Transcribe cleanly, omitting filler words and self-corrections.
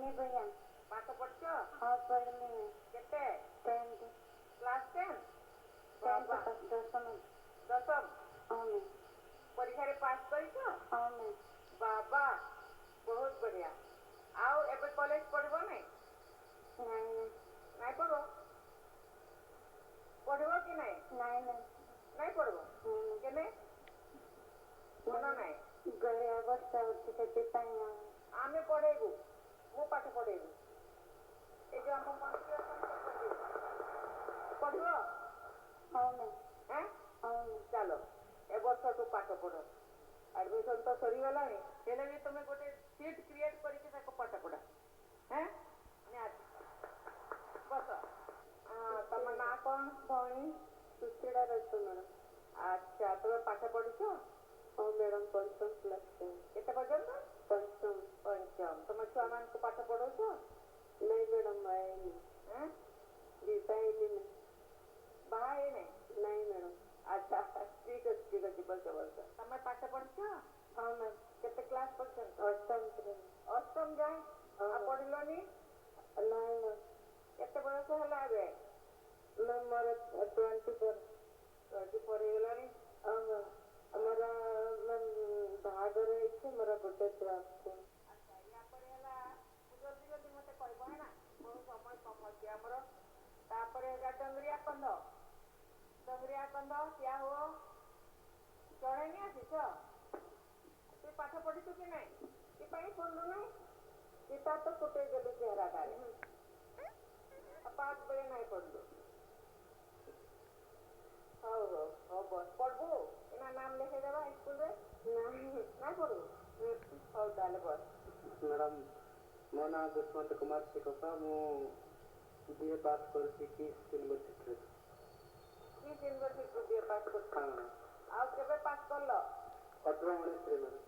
नहीं भैया। पाठ पढ़छ हाँ पढ़ने केते 10th क्लास 10 10th बाबा तक दसम। दसम हाँ मैं। परीक्षा रे पास करिछ हाँ मैं। बाबा बहुत बढ़िया आओ एबे कॉलेज पढ़बो नहीं नहीं नहीं पढ़ो पढ़बो कि नहीं नहीं नहीं नहीं पढ़बो केने मन नहीं घरे अवस्था होती ସେଥିପାଇଁ आमे पढ़ेबू मु पाठ पढ़ेबू ए जो हम मंत्री अछन पढ़बो हाँ मैं। हैं हाँ मैं। चलो ए वर्ष तू पाठ पढ़ एडमिशन तो सरी गलानी हेले भी तुमे गोटे सीट क्रिएट करके ताको पाठ पढ़ा हैं बस तम ना कौन भौणी सुचिड़ा रथ मैडम। अच्छा तुम्हें पाठ पढ़ुछ हाँ मैडम पंचम क्लास केते पर्यंत पंचम। पंचम तुम छुआ मान को पाठ पढ़ुछ नहीं मैडम आएगी हैं दिखाएगी नहीं। बाहा है नहीं नहीं मैडम। अच्छा ठीक है बस तुम पाठ पढ़ुछ हाँ मैम। केते क्लास पर्यंत अष्टम श्रेणी। अष्टम जाए हाँ। पढ़लनी नहीं मैम। केते बयस होला एबे मैम मोर 24 24 हेलानी हाँ मैम। हमारा मैम बाहागर है मेरा गोटे क्लास को। अच्छा या पर हला जल्दी जल्दी मते कहबो है ना बहुत समय कम अछि हमरो तापर हेगा डंगरिया कंद क्या हो चढ़े नहीं आसी तू पाठ पढ़िछु कि नहीं कि पाई पढ़लु नहीं गीता तो फुटे गेलु चेहरा डाले पाठ बेले नहीं पढ़लु हो बस पढ़बू एना नाम लिखे देबा स्कूल रे नहीं पढ़बू हो डाले बस मैडम मो ना दुष्मंत कुमार शिकोका मु बीए पास करछि किस यूनिवर्सिटी किस यूनिवर्सिटी बीए पास कर हाँ आ केबे पास करलो 18 19 रे मैडम